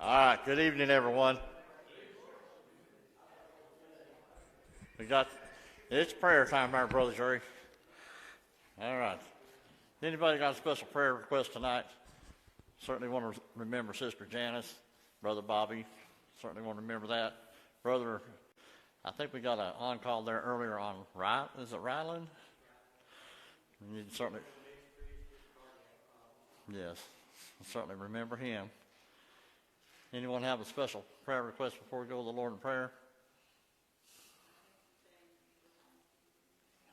All right, good evening, everyone. It's prayer time now, Brother Jerry. All right. Anybody got a special prayer request tonight? Certainly want to remember Sister Janice, Brother Bobby. Certainly want to remember that. Brother, I think we got an on-call there earlier on, right? Is it Ryland? You certainly, yes, certainly remember him. Anyone have a special prayer request before we go to the Lord in prayer?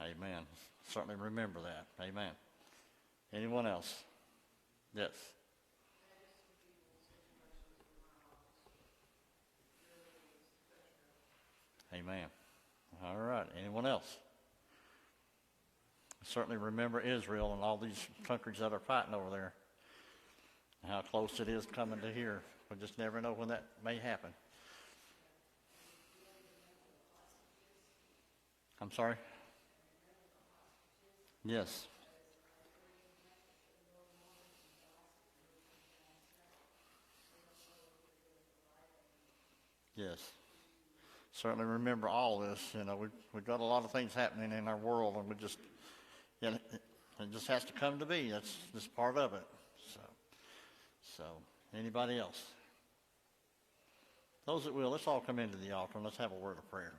Amen. Certainly remember that. Amen. Anyone else? Yes. Amen. All right. Anyone else? Certainly remember Israel and all these countries that are fighting over there. And how close it is coming to here. We just never know when that may happen. I'm sorry? Yes. Yes. Certainly remember all this. You know, we've got a lot of things happening in our world, and it just has to come to be. That's just part of it. So anybody else? Those that will, let's all come into the altar and let's have a word of prayer.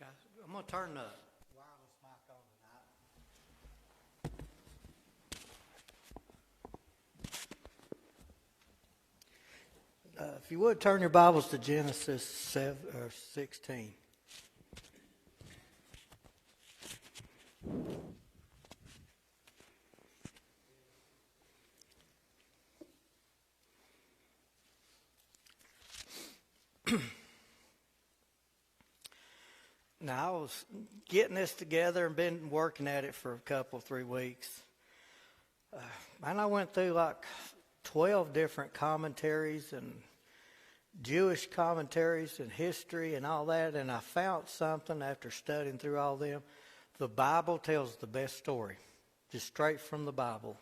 Guys, I'm going to turn the wireless mic on tonight. If you would, turn your Bibles to Genesis 16. Now, I was getting this together and been working at it for a 3 weeks. And I went through like 12 different commentaries and Jewish commentaries and history and all that. And I found something after studying through all them. The Bible tells the best story, just straight from the Bible.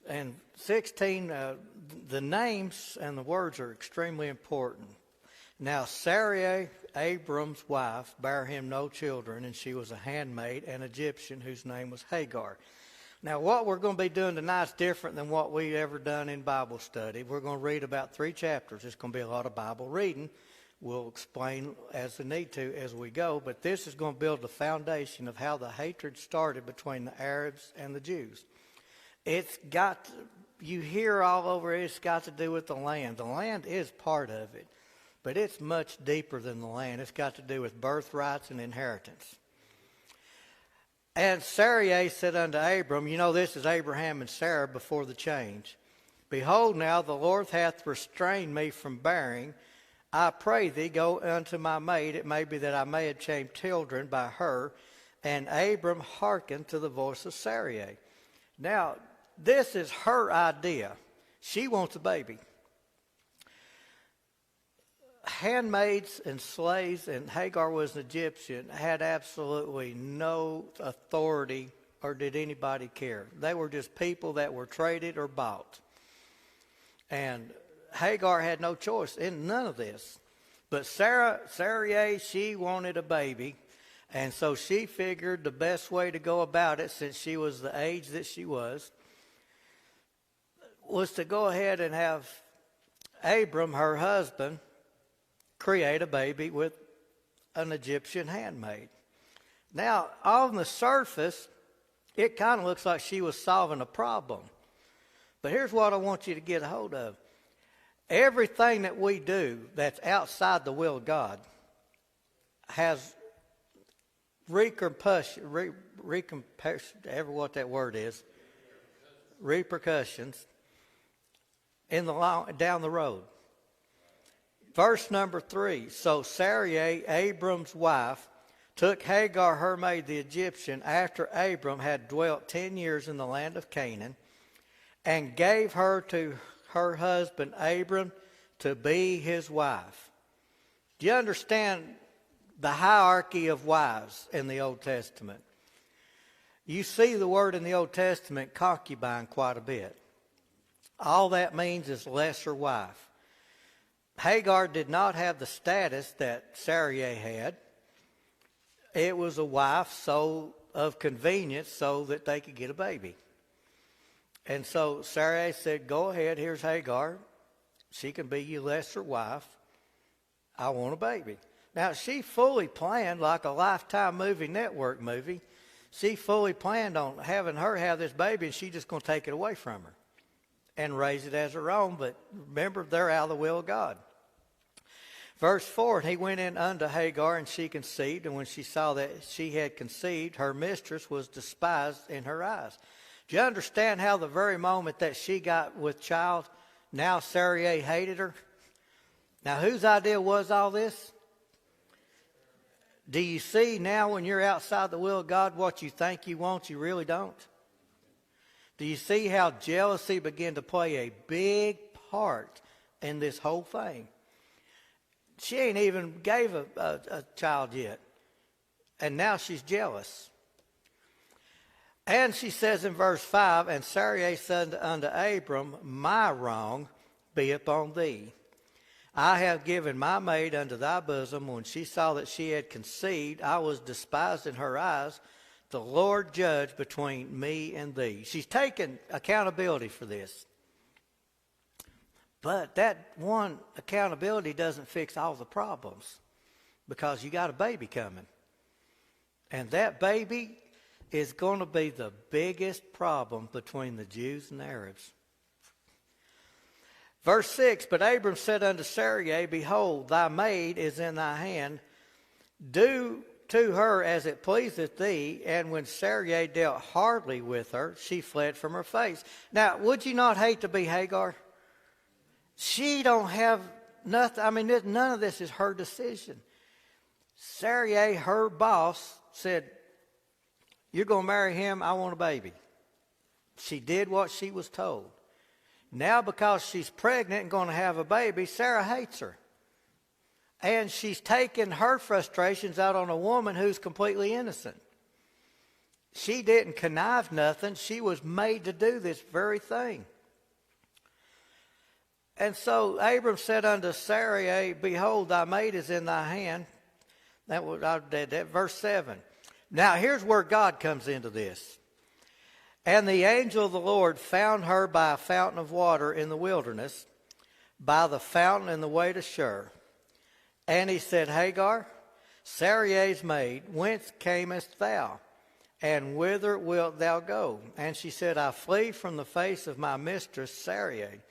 And 16, the names and the words are extremely important. Now, Sarai, Abram's wife, bare him no children, and she was a handmaid, an Egyptian, whose name was Hagar. Now, what we're going to be doing tonight is different than what we've ever done in Bible study. We're going to read about 3 chapters. It's going to be a lot of Bible reading. We'll explain as we need to as we go, but this is going to build the foundation of how the hatred started between the Arabs and the Jews. You hear all over it's got to do with the land. The land is part of it. But it's much deeper than the land. It's got to do with birthrights and inheritance. And Sarai said unto Abram, you know this is Abraham and Sarah before the change. Behold now, the Lord hath restrained me from bearing. I pray thee, go unto my maid. It may be that I may obtain children by her. And Abram hearkened to the voice of Sarai. Now, this is her idea. She wants a baby. Handmaids and slaves, and Hagar was an Egyptian, had absolutely no authority, or did anybody care. They were just people that were traded or bought. And Hagar had no choice in none of this. But Sarai, she wanted a baby. And so she figured the best way to go about it, since she was the age that she was to go ahead and have Abram, her husband, create a baby with an Egyptian handmaid. Now, on the surface, it kind of looks like she was solving a problem. But here's what I want you to get a hold of. Everything that we do that's outside the will of God has repercussions, what that word is, repercussions down the road. Verse number 3. So Sarai, Abram's wife, took Hagar, her maid, the Egyptian, after Abram had dwelt 10 years in the land of Canaan, and gave her to her husband Abram to be his wife. Do you understand the hierarchy of wives in the Old Testament? You see the word in the Old Testament, concubine, quite a bit. All that means is lesser wife. Hagar did not have the status that Sarai had. It was a wife of convenience so that they could get a baby. And so Sarai said, go ahead, here's Hagar. She can be your lesser wife. I want a baby. Now, she fully planned, like a Lifetime movie, network movie, she fully planned on having her have this baby, and she's just going to take it away from her and raise it as her own. But remember, they're out of the will of God. Verse 4, and he went in unto Hagar, and she conceived. And when she saw that she had conceived, her mistress was despised in her eyes. Do you understand how the very moment that she got with child, now Sarai hated her? Now, whose idea was all this? Do you see now when you're outside the will of God, what you think you want, you really don't? Do you see how jealousy began to play a big part in this whole thing? She ain't even gave a child yet. And now she's jealous. And she says in verse 5, and Sarai said unto Abram, my wrong be upon thee. I have given my maid unto thy bosom. When she saw that she had conceived, I was despised in her eyes. The Lord judge between me and thee. She's taken accountability for this. But that one accountability doesn't fix all the problems, because you got a baby coming. And that baby is going to be the biggest problem between the Jews and the Arabs. Verse 6, but Abram said unto Sarai, behold, thy maid is in thy hand. Do to her as it pleaseth thee. And when Sarai dealt hardly with her, she fled from her face. Now, would you not hate to be Hagar? She don't have nothing. I mean, none of this is her decision. Sarai, her boss, said, you're going to marry him, I want a baby. She did what she was told. Now, because she's pregnant and going to have a baby, Sarah hates her. And she's taken her frustrations out on a woman who's completely innocent. She didn't connive nothing. She was made to do this very thing. And so Abram said unto Sarai, behold, thy maid is in thy hand. That was verse 7. Now, here's where God comes into this. And the angel of the Lord found her by a fountain of water in the wilderness, by the fountain in the way to Shur. And he said, Hagar, Sarai's maid, whence camest thou? And whither wilt thou go? And she said, I flee from the face of my mistress Sarai.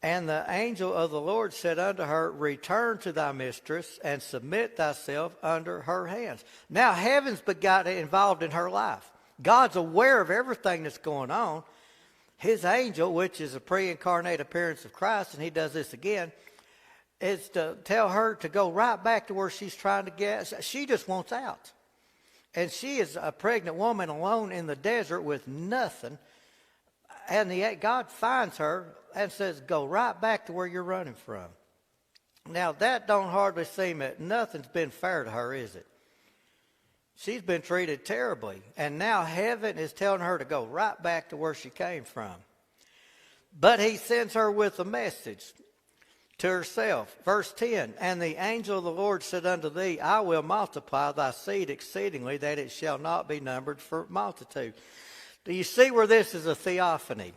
And the angel of the Lord said unto her, return to thy mistress, and submit thyself under her hands. Now heaven's got involved in her life. God's aware of everything that's going on. His angel, which is a pre-incarnate appearance of Christ, and he does this again, is to tell her to go right back to where she's trying to get. She just wants out. And she is a pregnant woman alone in the desert with nothing. And God finds her and says, go right back to where you're running from. Now, that don't hardly seem that nothing's been fair to her, is it? She's been treated terribly. And now heaven is telling her to go right back to where she came from. But he sends her with a message to herself. Verse 10, and the angel of the Lord said unto thee, I will multiply thy seed exceedingly, that it shall not be numbered for multitude. Do you see where this is a theophany?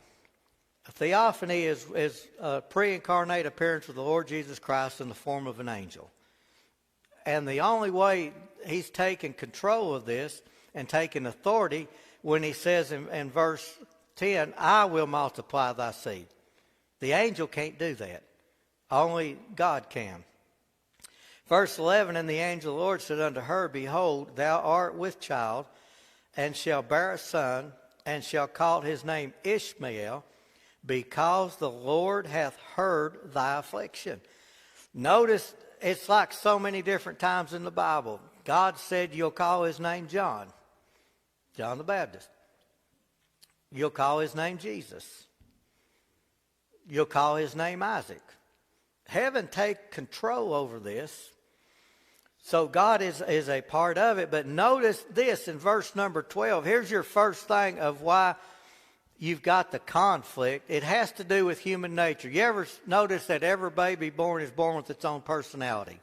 A theophany is a pre-incarnate appearance of the Lord Jesus Christ in the form of an angel. And the only way he's taken control of this and taken authority when he says in verse 10, I will multiply thy seed. The angel can't do that. Only God can. Verse 11, and the angel of the Lord said unto her, behold, thou art with child, and shall bear a son, and shall call his name Ishmael, because the Lord hath heard thy affliction. Notice, it's like so many different times in the Bible. God said you'll call his name John the Baptist. You'll call his name Jesus. You'll call his name Isaac. Heaven take control over this. So God is a part of it. But notice this in verse number 12. Here's your first thing of why you've got the conflict. It has to do with human nature. You ever notice that every baby born is born with its own personality?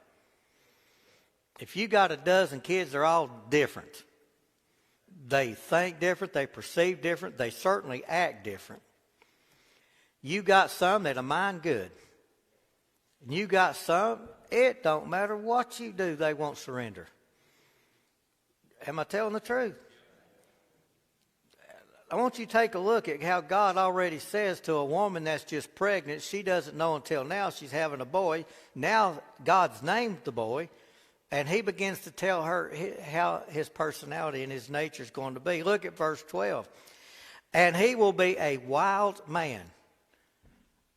If you got a dozen kids, they're all different. They think different. They perceive different. They certainly act different. You got some that'll mind good. And you got some, it don't matter what you do, they won't surrender. Am I telling the truth? I want you to take a look at how God already says to a woman that's just pregnant, she doesn't know until now she's having a boy. Now God's named the boy, and he begins to tell her how his personality and his nature is going to be. Look at verse 12. And he will be a wild man.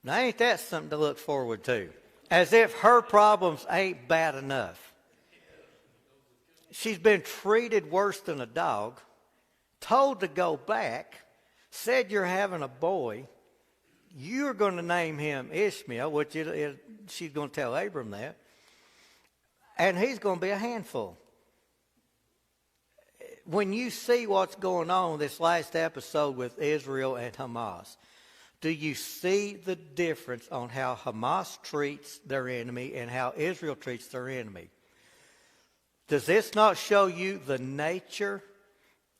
Now ain't that something to look forward to? As if her problems ain't bad enough. She's been treated worse than a dog, told to go back, said you're having a boy. You're going to name him Ishmael, which she's going to tell Abram that. And he's going to be a handful. When you see what's going on this last episode with Israel and Hamas, do you see the difference on how Hamas treats their enemy and how Israel treats their enemy? Does this not show you the nature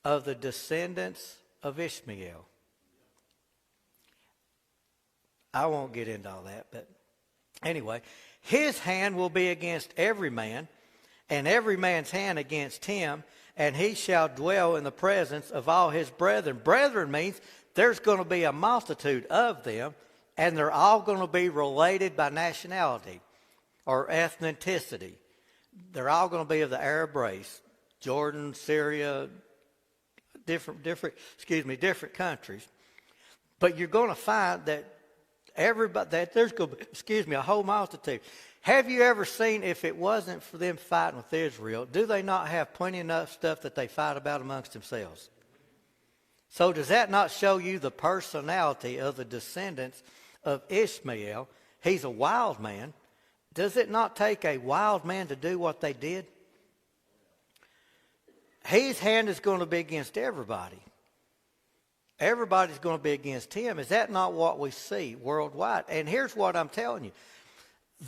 of the descendants of Ishmael? I won't get into all that, but anyway, his hand will be against every man, and every man's hand against him, and he shall dwell in the presence of all his brethren. Brethren means there's going to be a multitude of them, and they're all going to be related by nationality or ethnicity. They're all going to be of the Arab race, Jordan, Syria, different countries. But you're going to find that there's going to be, a whole multitude. Have you ever seen, if it wasn't for them fighting with Israel, do they not have plenty enough stuff that they fight about amongst themselves? So does that not show you the personality of the descendants of Ishmael? He's a wild man. Does it not take a wild man to do what they did? His hand is going to be against everybody. Everybody's going to be against him. Is that not what we see worldwide? And here's what I'm telling you.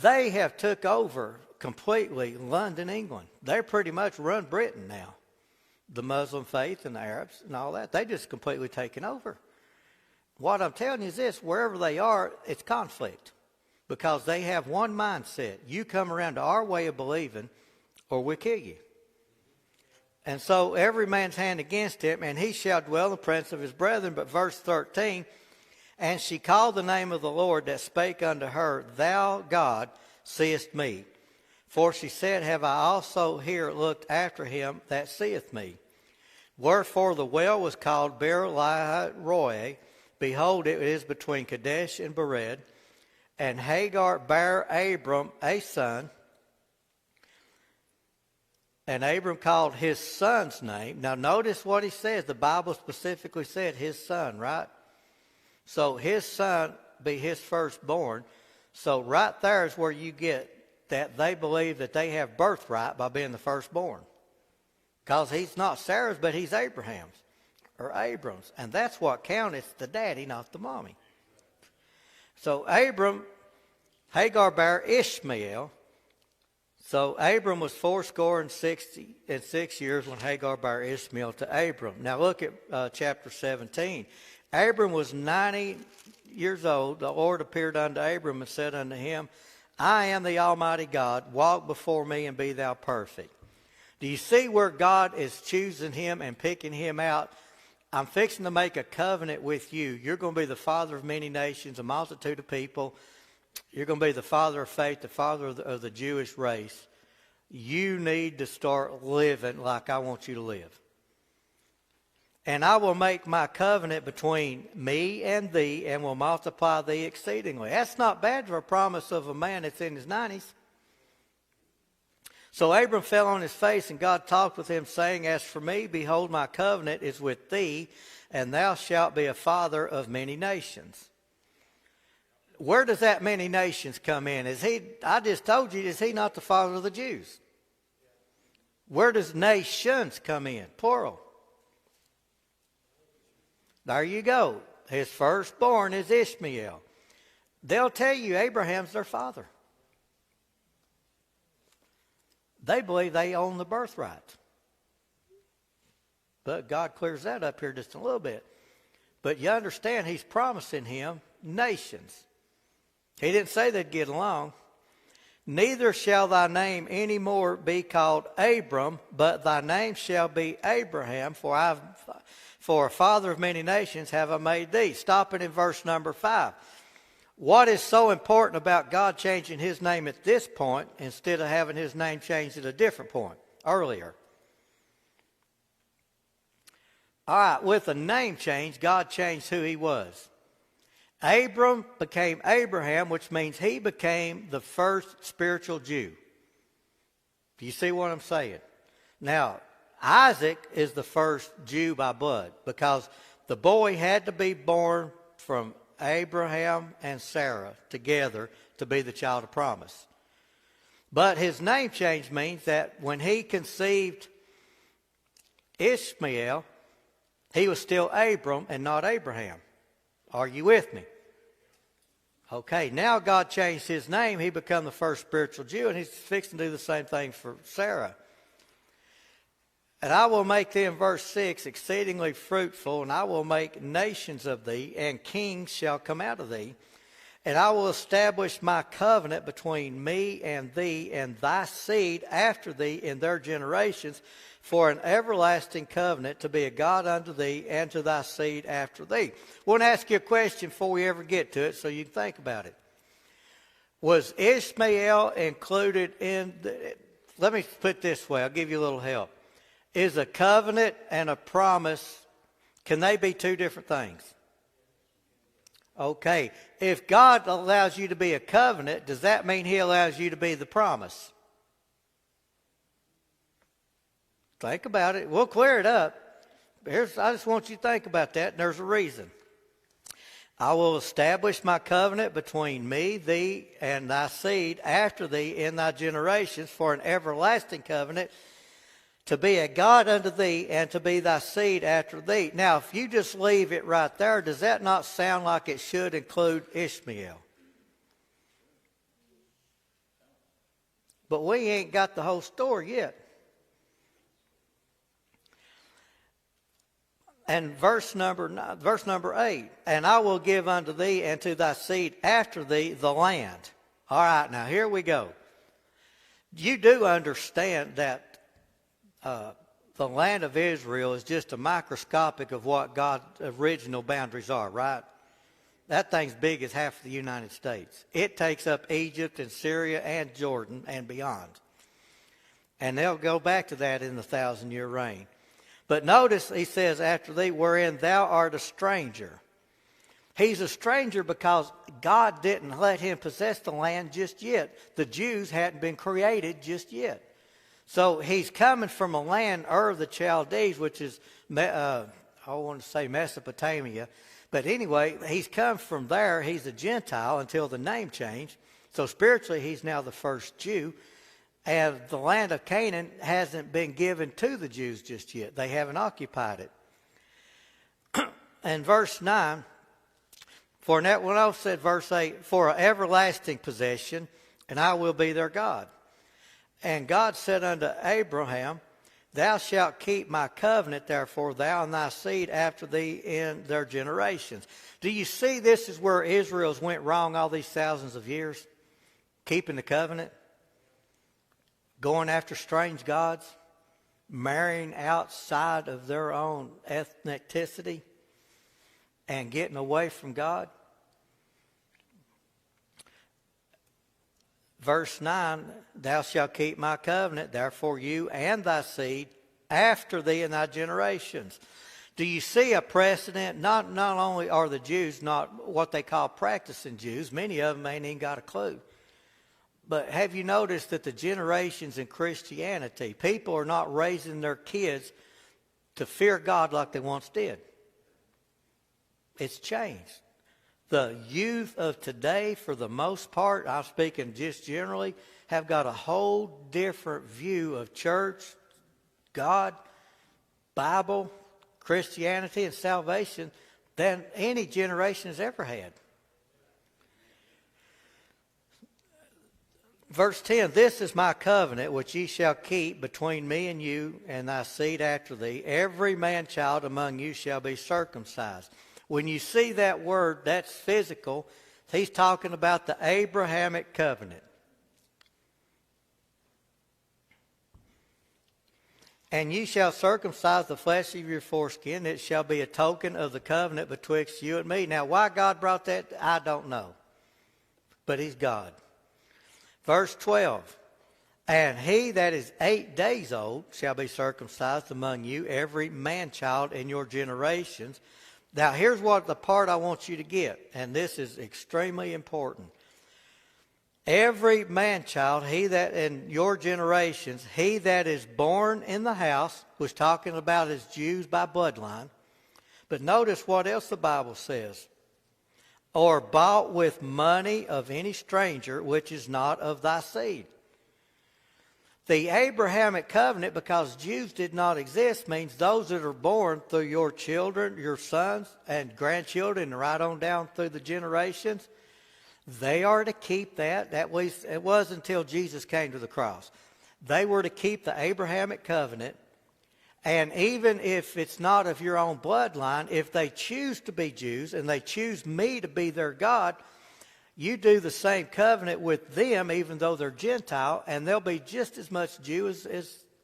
They have took over completely London, England. They pretty much run Britain now. The Muslim faith and the Arabs and all that, they just completely taken over. What I'm telling you is this, wherever they are, it's conflict. Because they have one mindset. You come around to our way of believing, or we'll kill you. And so every man's hand against him, and he shall dwell in the presence of his brethren. But verse 13, and she called the name of the Lord that spake unto her, Thou, God, seest me. For she said, Have I also here looked after him that seeth me? Wherefore the well was called Beer-lahai-roi. Behold, it is between Kadesh and Bered. And Hagar bare Abram a son, and Abram called his son's name. Now notice what he says. The Bible specifically said his son, right? So his son be his firstborn. So right there is where you get that they believe that they have birthright by being the firstborn. Because he's not Sarah's, but he's Abraham's or Abram's. And that's what counts. It's the daddy, not the mommy. So Hagar bare Ishmael. So Abram was 66 years when Hagar bare Ishmael to Abram. Now look at chapter 17. Abram was 90 years old. The Lord appeared unto Abram and said unto him, I am the Almighty God. Walk before me and be thou perfect. Do you see where God is choosing him and picking him out? I'm fixing to make a covenant with you. You're going to be the father of many nations, a multitude of people. You're going to be the father of faith, the father of the Jewish race. You need to start living like I want you to live. And I will make my covenant between me and thee and will multiply thee exceedingly. That's not bad for a promise of a man that's in his 90s. So Abram fell on his face, and God talked with him, saying, As for me, behold, my covenant is with thee, and thou shalt be a father of many nations. Where does that many nations come in? I just told you, is he not the father of the Jews? Where does nations come in? Plural. There you go. His firstborn is Ishmael. They'll tell you Abraham's their father. They believe they own the birthright. But God clears that up here just a little bit. But you understand, he's promising him nations. He didn't say they'd get along. Neither shall thy name any more be called Abram, but thy name shall be Abraham, for a father of many nations have I made thee. Stopping in verse number 5. What is so important about God changing his name at this point instead of having his name changed at a different point earlier? All right, with a name change, God changed who he was. Abram became Abraham, which means he became the first spiritual Jew. Do you see what I'm saying? Now, Isaac is the first Jew by blood because the boy had to be born from Abraham and Sarah together to be the child of promise. But his name change means that when he conceived Ishmael, he was still Abram and not Abraham. Are you with me? Okay, now God changed his name. He became the first spiritual Jew, and he's fixing to do the same thing for Sarah. And I will make thee, in verse 6, exceedingly fruitful, and I will make nations of thee, and kings shall come out of thee. And I will establish my covenant between me and thee and thy seed after thee in their generations, for an everlasting covenant to be a God unto thee and to thy seed after thee. I want to ask you a question before we ever get to it so you can think about it. Was Ishmael included in let me put it this way, I'll give you a little help. Is a covenant and a promise, can they be two different things? Okay. If God allows you to be a covenant, does that mean he allows you to be the promise? Think about it. We'll clear it up. I just want you to think about that, and there's a reason. I will establish my covenant between me, thee, and thy seed after thee in thy generations for an everlasting covenant, to be a God unto thee and to be thy seed after thee. Now, if you just leave it right there, does that not sound like it should include Ishmael? But we ain't got the whole story yet. And verse number 8, and I will give unto thee and to thy seed after thee the land. All right, now here we go. You do understand that the land of Israel is just a microscopic of what God's original boundaries are, right? That thing's big as half of the United States. It takes up Egypt and Syria and Jordan and beyond. And they'll go back to that in the 1,000-year reign. But notice he says, after thee, wherein thou art a stranger. He's a stranger because God didn't let him possess the land just yet. The Jews hadn't been created just yet. So he's coming from a land, Ur of the Chaldees, which is, I want to say Mesopotamia. But anyway, he's come from there. He's a Gentile until the name changed. So spiritually, he's now the first Jew. And the land of Canaan hasn't been given to the Jews just yet. They haven't occupied it. And verse 9, for that one else said, verse 8, for an everlasting possession, and I will be their God. And God said unto Abraham, thou shalt keep my covenant, therefore thou and thy seed after thee in their generations. Do you see this is where Israel's went wrong all these thousands of years? Keeping the covenant, going after strange gods, marrying outside of their own ethnicity, and getting away from God. Verse 9, thou shalt keep my covenant, therefore you and thy seed after thee in thy generations. Do you see a precedent? Not only are the Jews not what they call practicing Jews, many of them ain't even got a clue. But have you noticed that the generations in Christianity, people are not raising their kids to fear God like they once did? It's changed. The youth of today, for the most part, I'm speaking just generally, have got a whole different view of church, God, Bible, Christianity, and salvation than any generation has ever had. Verse 10, this is my covenant which ye shall keep between me and you and thy seed after thee. Every man-child among you shall be circumcised. When you see that word, that's physical. He's talking about the Abrahamic covenant. And ye shall circumcise the flesh of your foreskin. It shall be a token of the covenant betwixt you and me. Now, why God brought that, I don't know. But he's God. Verse 12. And he that is 8 days old shall be circumcised among you, every man-child in your generations. Now, here's what the part I want you to get, and this is extremely important. Every man-child, he that in your generations, he that is born in the house, was talking about as Jews by bloodline. But notice what else the Bible says. Or bought with money of any stranger, which is not of thy seed. The Abrahamic covenant, because Jews did not exist, means those that are born through your children, your sons and grandchildren, and right on down through the generations, they are to keep that. It was until Jesus came to the cross. They were to keep the Abrahamic covenant, and even if it's not of your own bloodline, if they choose to be Jews and they choose me to be their God, you do the same covenant with them, even though they're Gentile, and they'll be just as much Jew as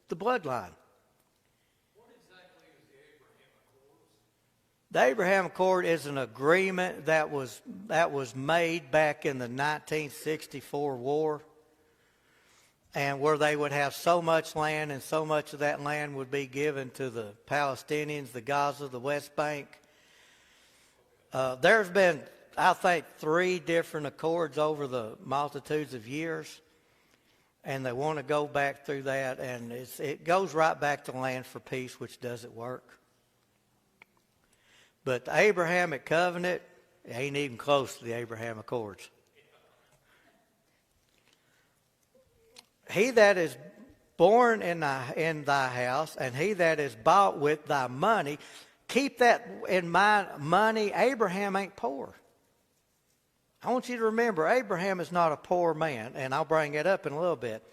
the bloodline. What exactly is the Abraham Accords? The Abraham Accord is an agreement that was made back in the 1964 war, and where they would have so much land, and so much of that land would be given to the Palestinians, the Gaza, the West Bank. There's been, I think, 3 different accords over the multitudes of years, and they want to go back through that, and it goes right back to land for peace, which doesn't work. But the Abrahamic covenant ain't even close to the Abraham Accords. He that is born in thy house, and he that is bought with thy money, keep that in mind. Money, Abraham ain't poor. I want you to remember, Abraham is not a poor man, and I'll bring it up in a little bit.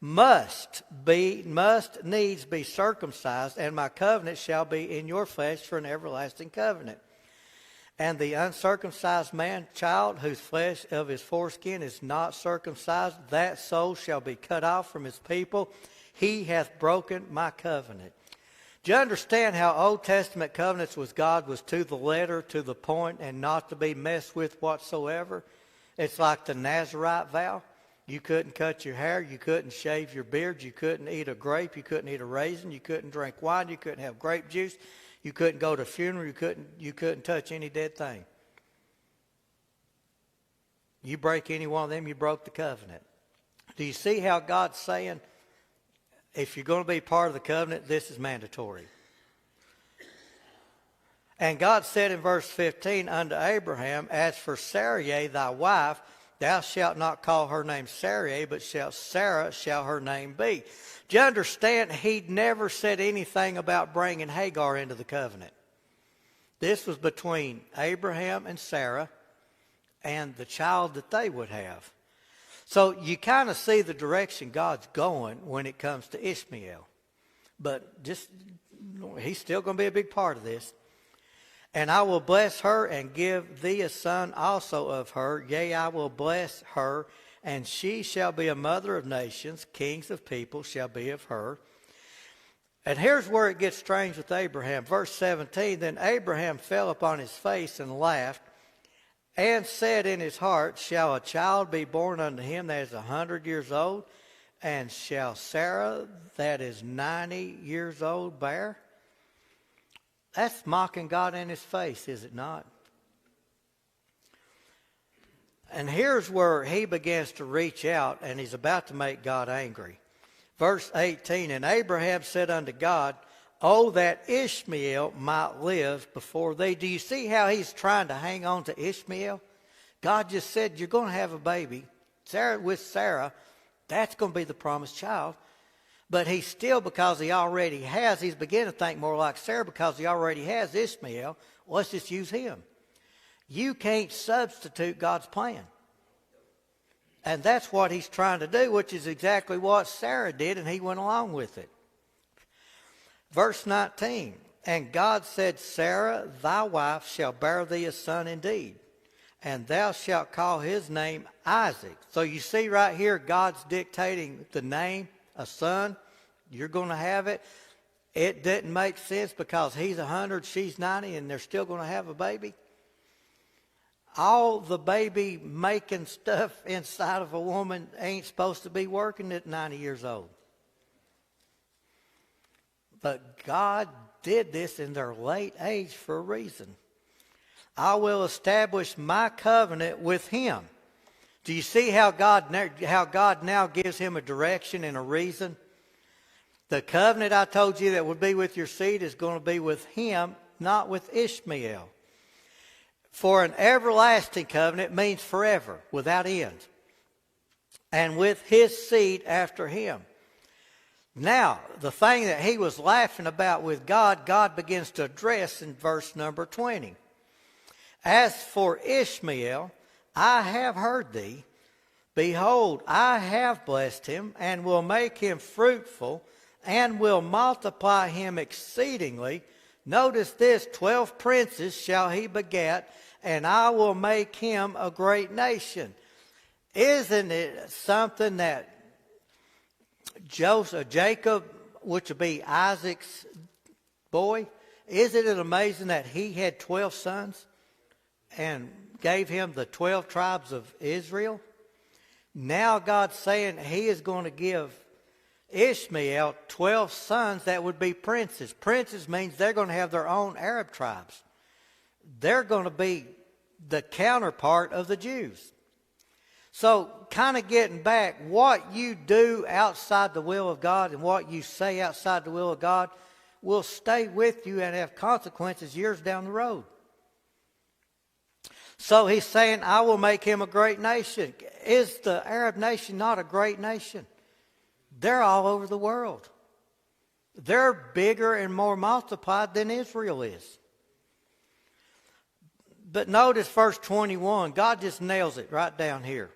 Must needs be circumcised, and my covenant shall be in your flesh for an everlasting covenant. And the uncircumcised man child, whose flesh of his foreskin is not circumcised, that soul shall be cut off from his people. He hath broken my covenant. Do you understand how Old Testament covenants with God was to the letter, to the point, and not to be messed with whatsoever? It's like the Nazirite vow. You couldn't cut your hair. You couldn't shave your beard. You couldn't eat a grape. You couldn't eat a raisin. You couldn't drink wine. You couldn't have grape juice. You couldn't go to a funeral. You couldn't touch any dead thing. You break any one of them, you broke the covenant. Do you see how God's saying, if you're going to be part of the covenant, this is mandatory? And God said in verse 15 unto Abraham, as for Sarai thy wife, thou shalt not call her name Sarai, but Sarah shall her name be. Do you understand? He never said anything about bringing Hagar into the covenant. This was between Abraham and Sarah and the child that they would have. So you kind of see the direction God's going when it comes to Ishmael. But he's still going to be a big part of this. And I will bless her and give thee a son also of her. Yea, I will bless her, and she shall be a mother of nations. Kings of people shall be of her. And here's where it gets strange with Abraham. Verse 17, then Abraham fell upon his face and laughed, and said in his heart, shall a child be born unto him that is 100 years old? And shall Sarah that is 90 years old bear? That's mocking God in his face, is it not? And here's where he begins to reach out, and he's about to make God angry. Verse 18, and Abraham said unto God, oh, that Ishmael might live before thee. Do you see how he's trying to hang on to Ishmael? God just said, you're going to have a baby. With Sarah, that's going to be the promised child. But he's still, because he already has, he's beginning to think more like Sarah because he already has Ishmael. Let's just use him. You can't substitute God's plan. And that's what he's trying to do, which is exactly what Sarah did, and he went along with it. Verse 19, and God said, Sarah, thy wife, shall bear thee a son indeed, and thou shalt call his name Isaac. So you see right here, God's dictating the name, a son. You're going to have it. It didn't make sense because he's 100, she's 90, and they're still going to have a baby. All the baby making stuff inside of a woman ain't supposed to be working at 90 years old. But God did this in their late age for a reason. I will establish my covenant with him. Do you see how God now gives him a direction and a reason? The covenant I told you that would be with your seed is going to be with him, not with Ishmael. For an everlasting covenant means forever, without end. And with his seed after him. Now, the thing that he was laughing about with God, God begins to address in verse number 20. As for Ishmael, I have heard thee. Behold, I have blessed him, and will make him fruitful, and will multiply him exceedingly. Notice this, 12 princes shall he beget, and I will make him a great nation. Isn't it something that Jacob, which would be Isaac's boy, isn't it amazing that he had 12 sons and gave him the 12 tribes of Israel? Now God's saying he is going to give Ishmael 12 sons that would be princes. Princes means they're going to have their own Arab tribes. They're going to be the counterpart of the Jews. So kind of getting back, what you do outside the will of God and what you say outside the will of God will stay with you and have consequences years down the road. So he's saying, I will make him a great nation. Is the Arab nation not a great nation? They're all over the world. They're bigger and more multiplied than Israel is. But notice verse 21. God just nails it right down here.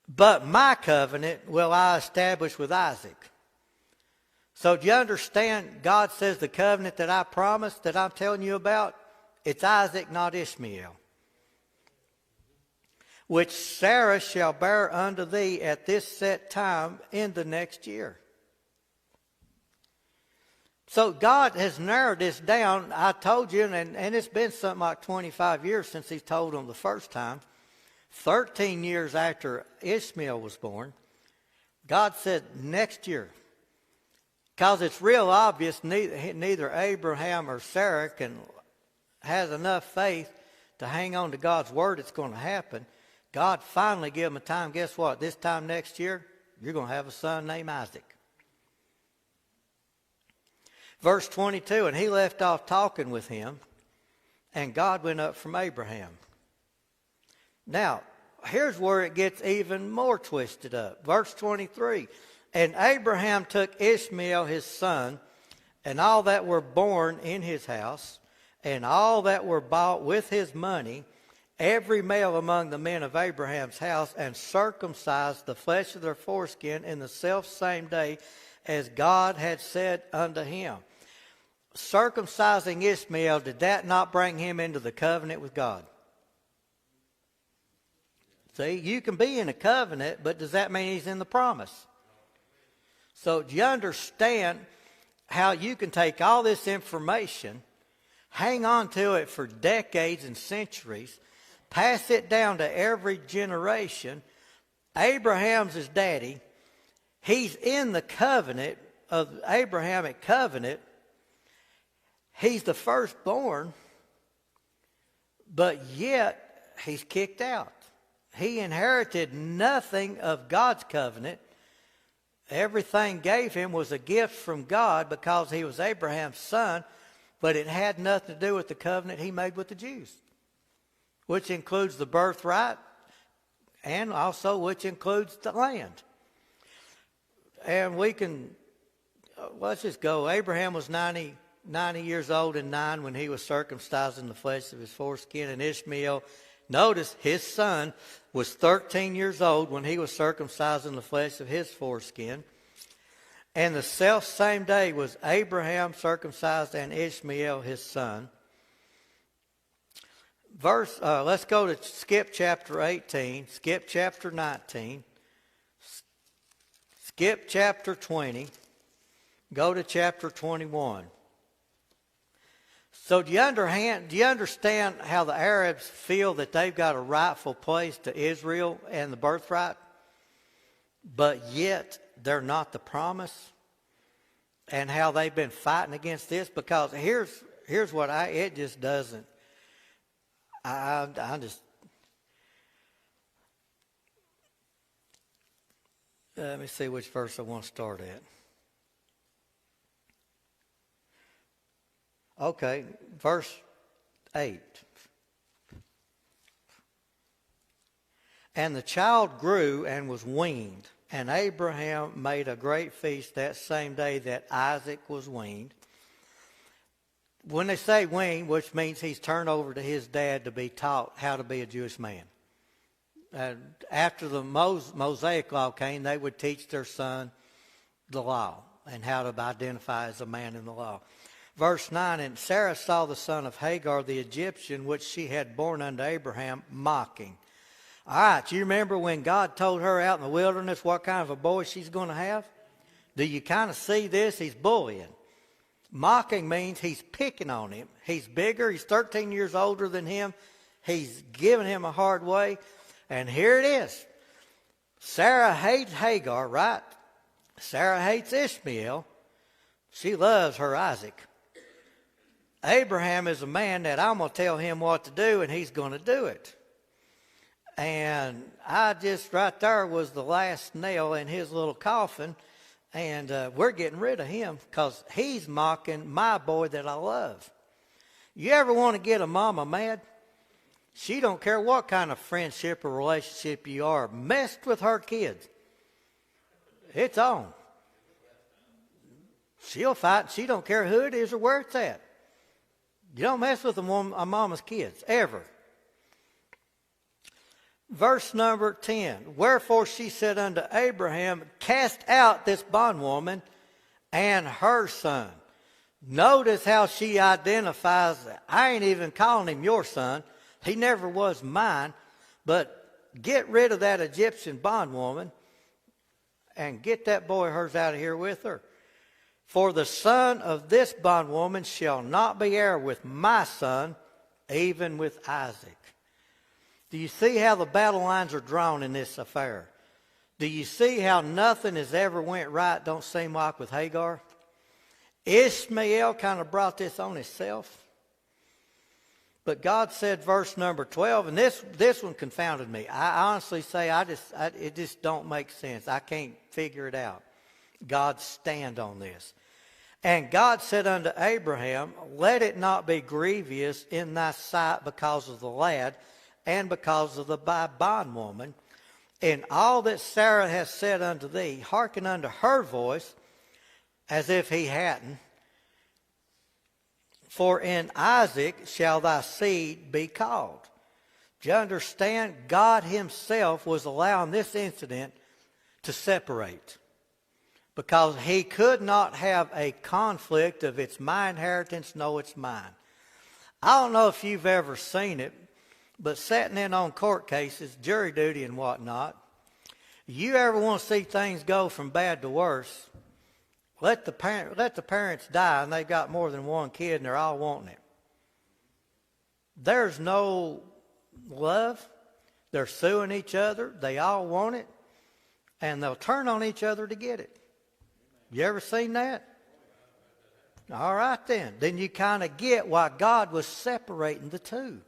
But my covenant will I establish with Isaac. So do you understand? God says the covenant that I promised, that I'm telling you about, it's Isaac, not Ishmael. Which Sarah shall bear unto thee at this set time in the next year. So God has narrowed this down. I told you, and it's been something like 25 years since he told them the first time. 13 years after Ishmael was born, God said next year. Because it's real obvious neither Abraham or Sarah has enough faith to hang on to God's word it's going to happen. God finally gave him a time. Guess what? This time next year, you're going to have a son named Isaac. Verse 22, and he left off talking with him, and God went up from Abraham. Now, here's where it gets even more twisted up. Verse 23, and Abraham took Ishmael his son, and all that were born in his house, and all that were bought with his money, every male among the men of Abraham's house, and circumcised the flesh of their foreskin in the selfsame day as God had said unto him. Circumcising Ishmael, did that not bring him into the covenant with God? See, you can be in a covenant, but does that mean he's in the promise? So do you understand how you can take all this information, hang on to it for decades and centuries, pass it down to every generation? Abraham's his daddy. He's in the covenant of the Abrahamic covenant. He's the firstborn, but yet he's kicked out. He inherited nothing of God's covenant. Everything gave him was a gift from God because he was Abraham's son, but it had nothing to do with the covenant he made with the Jews, which includes the birthright and also which includes the land. And we can, let's just go. Abraham was 90 years old and 9 when he was circumcising the flesh of his foreskin, and Ishmael, notice, his son was 13 years old when he was circumcising the flesh of his foreskin. And the selfsame day was Abraham circumcised and Ishmael his son. Let's go to skip chapter 18, skip chapter 19, skip chapter 20, go to chapter 21. So do you understand how the Arabs feel that they've got a rightful place to Israel and the birthright, but yet they're not the promise? And how they've been fighting against this? Because here's what it just doesn't. Let me see which verse I want to start at. Okay, verse 8. And the child grew and was weaned, and Abraham made a great feast that same day that Isaac was weaned. When they say weaned, which means he's turned over to his dad to be taught how to be a Jewish man. After the Mosaic law came, they would teach their son the law and how to identify as a man in the law. Verse 9, and Sarah saw the son of Hagar the Egyptian, which she had borne unto Abraham, mocking. All right, you remember when God told her out in the wilderness what kind of a boy she's going to have? Do you kind of see this? He's bullying. Mocking means he's picking on him. He's bigger. He's 13 years older than him. He's giving him a hard way. And here it is. Sarah hates Hagar, right? Sarah hates Ishmael. She loves her Isaac. Abraham is a man that I'm going to tell him what to do, and he's going to do it. And right there was the last nail in his little coffin, and we're getting rid of him because he's mocking my boy that I love. You ever want to get a mama mad? She don't care what kind of friendship or relationship you are. Messed with her kids. It's on. She'll fight. She don't care who it is or where it's at. You don't mess with a mama's kids, ever. Verse number 10. Wherefore she said unto Abraham, cast out this bondwoman and her son. Notice how she identifies, I ain't even calling him your son. He never was mine. But get rid of that Egyptian bondwoman and get that boy of hers out of here with her. For the son of this bondwoman shall not be heir with my son, even with Isaac. Do you see how the battle lines are drawn in this affair? Do you see how nothing has ever went right, don't seem like, with Hagar? Ishmael kind of brought this on himself. But God said, verse number 12, and this one confounded me. I honestly say it just don't make sense. I can't figure it out. God's stand on this. And God said unto Abraham, let it not be grievous in thy sight because of the lad and because of the bondwoman. In all that Sarah has said unto thee, hearken unto her voice, as if he hadn't. For in Isaac shall thy seed be called. Do you understand? God himself was allowing this incident to separate, because he could not have a conflict of it's my inheritance, no, it's mine. I don't know if you've ever seen it, but sitting in on court cases, jury duty and whatnot, you ever want to see things go from bad to worse, let the parents die and they've got more than one kid and they're all wanting it. There's no love. They're suing each other. They all want it. And they'll turn on each other to get it. You ever seen that? All right then. Then you kind of get why God was separating the two.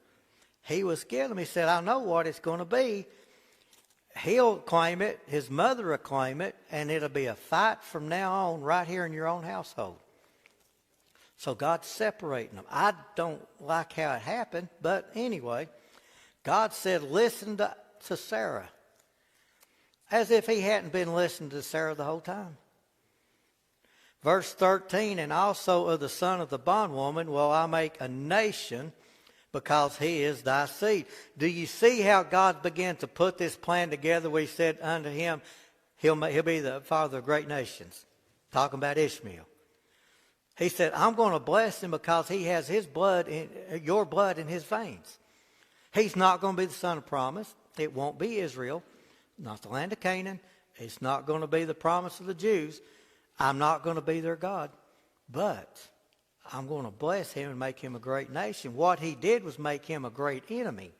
He was getting them. He said, I know what it's going to be. He'll claim it, his mother will claim it, and it'll be a fight from now on right here in your own household. So God's separating them. I don't like how it happened, but anyway, God said, listen to Sarah, as if he hadn't been listening to Sarah the whole time. Verse 13, and also of the son of the bondwoman will I make a nation, because he is thy seed. Do you see how God began to put this plan together where he said unto him, he'll be the father of great nations? Talking about Ishmael. He said, I'm going to bless him because he has his blood, your blood in his veins. He's not going to be the son of promise. It won't be Israel, not the land of Canaan. It's not going to be the promise of the Jews. I'm not going to be their God. But I'm going to bless him and make him a great nation. What he did was make him a great enemy.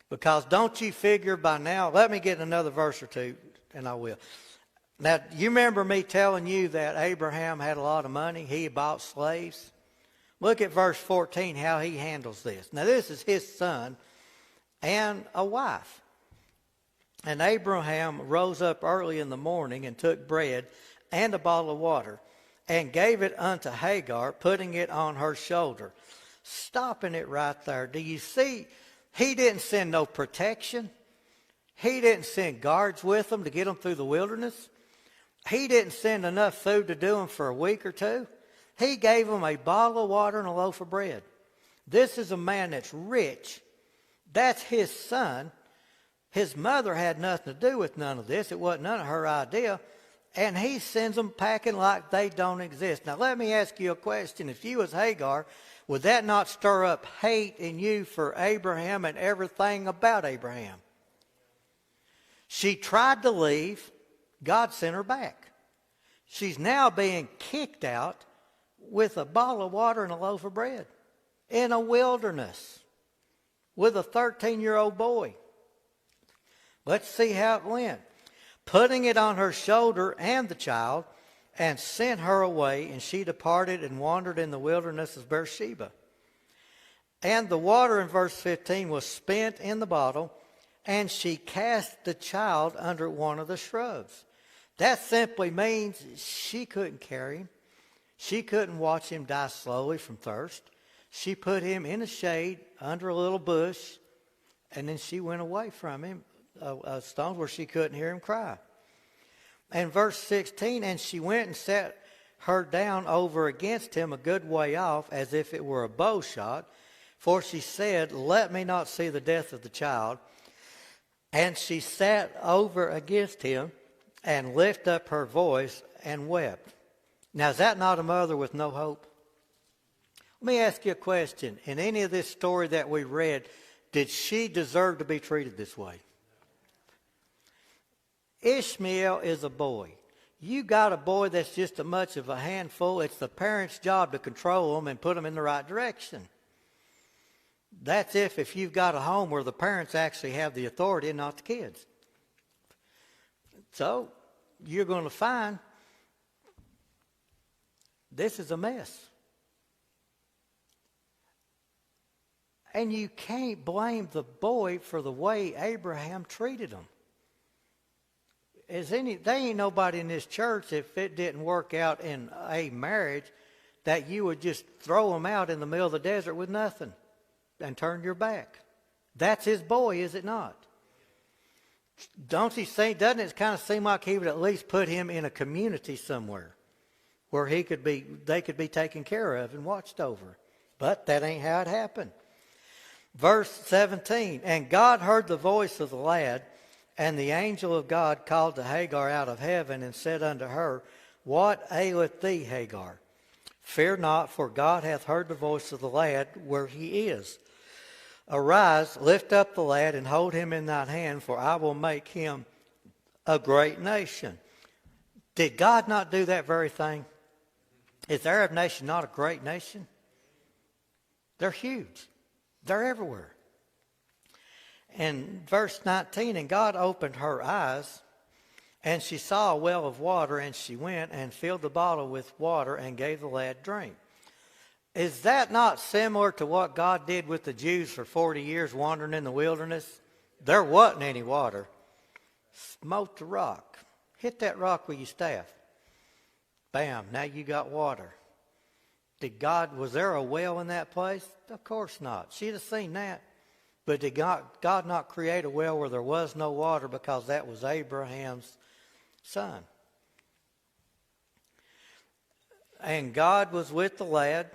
Because don't you figure by now, let me get another verse or two, and I will. Now, you remember me telling you that Abraham had a lot of money? He bought slaves. Look at verse 14, how he handles this. Now, this is his son and a wife. And Abraham rose up early in the morning and took bread and a bottle of water, and gave it unto Hagar, putting it on her shoulder. Stopping it right there. Do you see? He didn't send no protection. He didn't send guards with them to get them through the wilderness. He didn't send enough food to do them for a week or two. He gave them a bottle of water and a loaf of bread. This is a man that's rich. That's his son. His mother had nothing to do with none of this. It wasn't none of her idea. And he sends them packing like they don't exist. Now, let me ask you a question. If you was Hagar, would that not stir up hate in you for Abraham and everything about Abraham? She tried to leave. God sent her back. She's now being kicked out with a bottle of water and a loaf of bread in a wilderness with a 13-year-old boy. Let's see how it went. Putting it on her shoulder and the child, and sent her away, and she departed and wandered in the wilderness of Beersheba. And the water in verse 15 was spent in the bottle, and she cast the child under one of the shrubs. That simply means she couldn't carry him. She couldn't watch him die slowly from thirst. She put him in the shade under a little bush, and then she went away from him, a stone where she couldn't hear him cry. And verse 16, and she went and sat her down over against him a good way off, as if it were a bow shot. For she said, let me not see the death of the child. And she sat over against him and lifted up her voice and wept. Now, is that not a mother with no hope? Let me ask you a question. In any of this story that we read, did she deserve to be treated this way? Ishmael is a boy. You got a boy that's just as much of a handful. It's the parents' job to control them and put them in the right direction. That's if you've got a home where the parents actually have the authority and not the kids. So you're going to find this is a mess. And you can't blame the boy for the way Abraham treated him. There ain't nobody in this church, if it didn't work out in a marriage, that you would just throw him out in the middle of the desert with nothing and turn your back. That's his boy, is it not? Doesn't it kind of seem like he would at least put him in a community somewhere where they could be taken care of and watched over? But that ain't how it happened. Verse 17, and God heard the voice of the lad, and the angel of God called to Hagar out of heaven and said unto her, What aileth thee, Hagar? Fear not, for God hath heard the voice of the lad where he is. Arise, lift up the lad, and hold him in thine hand, for I will make him a great nation. Did God not do that very thing? Is the Arab nation not a great nation? They're huge. They're everywhere. And verse 19, and God opened her eyes, and she saw a well of water, and she went and filled the bottle with water and gave the lad drink. Is that not similar to what God did with the Jews for 40 years wandering in the wilderness? There wasn't any water. Smote the rock. Hit that rock with your staff. Bam, now you got water. Was there a well in that place? Of course not. She'd have seen that. But did God not create a well where there was no water because that was Abraham's son? And God was with the lad,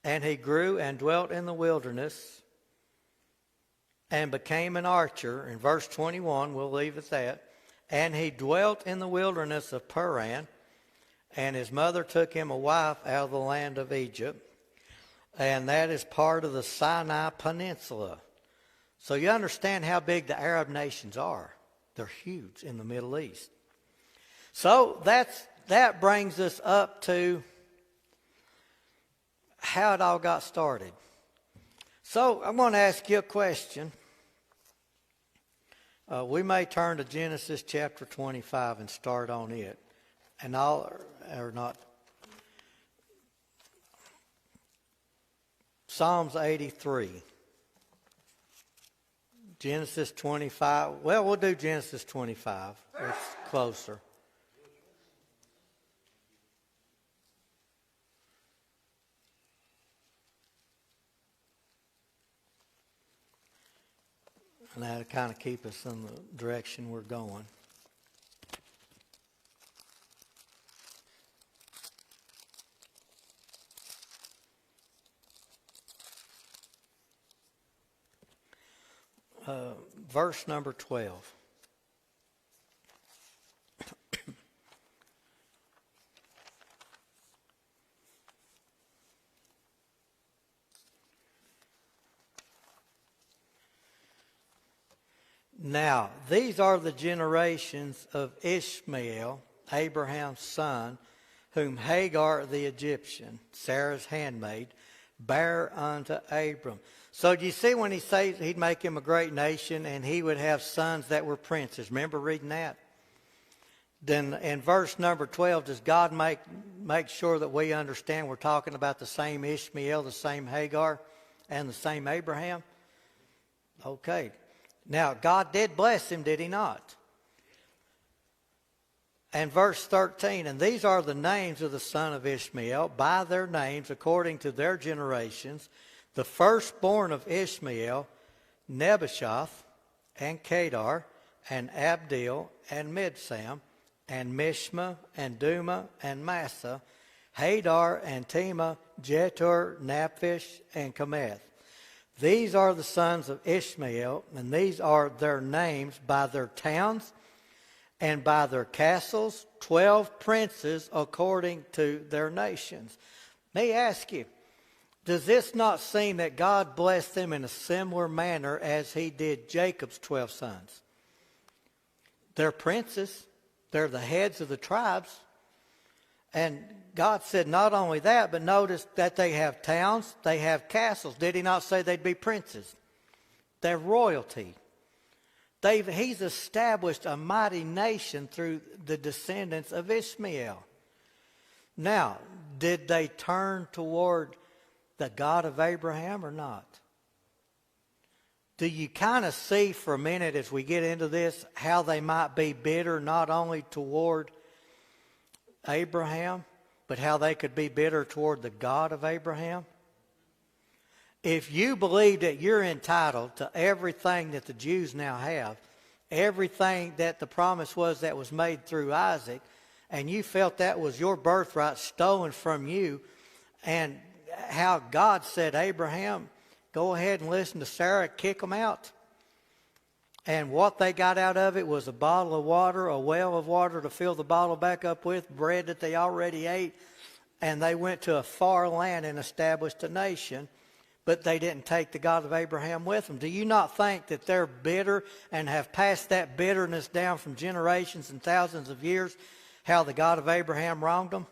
and he grew and dwelt in the wilderness and became an archer. In verse 21, we'll leave it at that. And he dwelt in the wilderness of Paran, and his mother took him a wife out of the land of Egypt. And that is part of the Sinai Peninsula. So you understand how big the Arab nations are. They're huge in the Middle East. So that brings us up to how it all got started. So I'm going to ask you a question. We may turn to Genesis chapter 25 and start on it. And Psalms 83. Genesis 25. Well, we'll do Genesis 25. It's closer. And that'll kind of keep us in the direction we're going. Verse number 12. Now, these are the generations of Ishmael, Abraham's son, whom Hagar the Egyptian, Sarah's handmaid, bare unto Abram. So do you see when he says he'd make him a great nation and he would have sons that were princes? Remember reading that? Then in verse number 12, does God make sure that we understand we're talking about the same Ishmael, the same Hagar, and the same Abraham? Okay. Now, God did bless him, did he not? And verse 13, and these are the names of the son of Ishmael, by their names, according to their generations. The firstborn of Ishmael, Nebasheth, and Kedar, and Abdil, and Mibsam, and Mishma, and Duma, and Massa, Hadar, and Tema, Jetur, Naphish, and Cometh. These are the sons of Ishmael, and these are their names by their towns and by their castles, 12 princes according to their nations. May I ask you, does this not seem that God blessed them in a similar manner as he did Jacob's 12 sons? They're princes. They're the heads of the tribes. And God said not only that, but notice that they have towns, they have castles. Did he not say they'd be princes? They're royalty. He's established a mighty nation through the descendants of Ishmael. Now, did they turn toward the God of Abraham or not? Do you kind of see for a minute as we get into this how they might be bitter not only toward Abraham, but how they could be bitter toward the God of Abraham? If you believe that you're entitled to everything that the Jews now have, everything that the promise was that was made through Isaac, and you felt that was your birthright stolen from you, and how God said, Abraham, go ahead and listen to Sarah, kick them out. And what they got out of it was a bottle of water, a well of water to fill the bottle back up with, bread that they already ate, and they went to a far land and established a nation, but they didn't take the God of Abraham with them. Do you not think that they're bitter and have passed that bitterness down from generations and thousands of years, how the God of Abraham wronged them?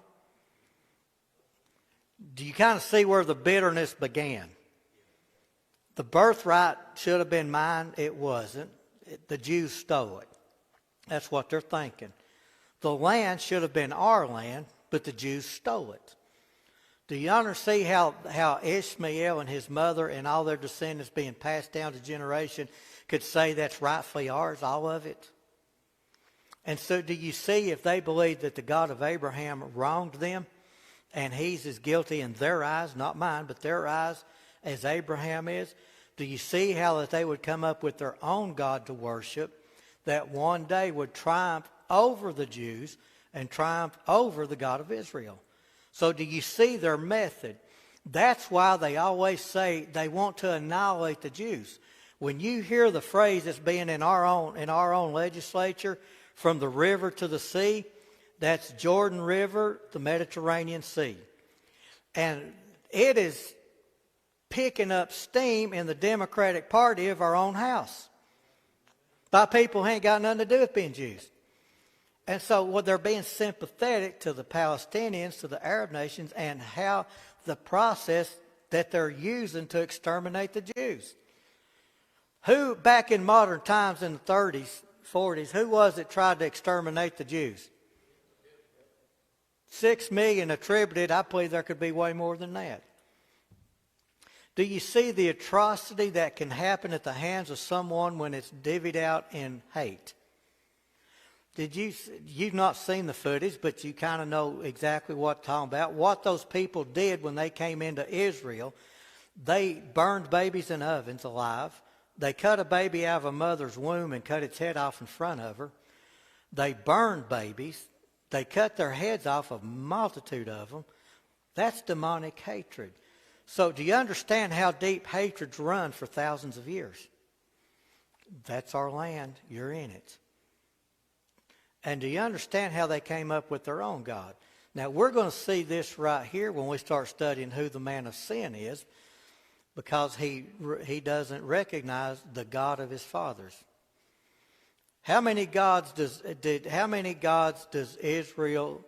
Do you kind of see where the bitterness began? The birthright should have been mine. It wasn't. The Jews stole it. That's what they're thinking. The land should have been our land, but the Jews stole it. Do you understand how Ishmael and his mother and all their descendants being passed down to generation could say that's rightfully ours, all of it? And so do you see if they believe that the God of Abraham wronged them and he's as guilty in their eyes, not mine, but their eyes as Abraham is, do you see how that they would come up with their own God to worship that one day would triumph over the Jews and triumph over the God of Israel? So do you see their method? That's why they always say they want to annihilate the Jews. When you hear the phrase that's being in our own legislature, from the river to the sea, that's Jordan River, the Mediterranean Sea. And it is picking up steam in the Democratic Party of our own house by people who ain't got nothing to do with being Jews. And so they're being sympathetic to the Palestinians, to the Arab nations, and how the process that they're using to exterminate the Jews. Who, back in modern times in the 30s, 40s, who was it tried to exterminate the Jews? 6 million attributed. I believe there could be way more than that. Do you see the atrocity that can happen at the hands of someone when it's divvied out in hate? You've not seen the footage, but you kind of know exactly what I'm talking about. What those people did when they came into Israel, they burned babies in ovens alive. They cut a baby out of a mother's womb and cut its head off in front of her. They burned babies. They cut their heads off, a multitude of them. That's demonic hatred. So do you understand how deep hatreds run for thousands of years? That's our land. You're in it. And do you understand how they came up with their own God? Now, we're going to see this right here when we start studying who the man of sin is, because he doesn't recognize the God of his fathers. How many gods does Israel,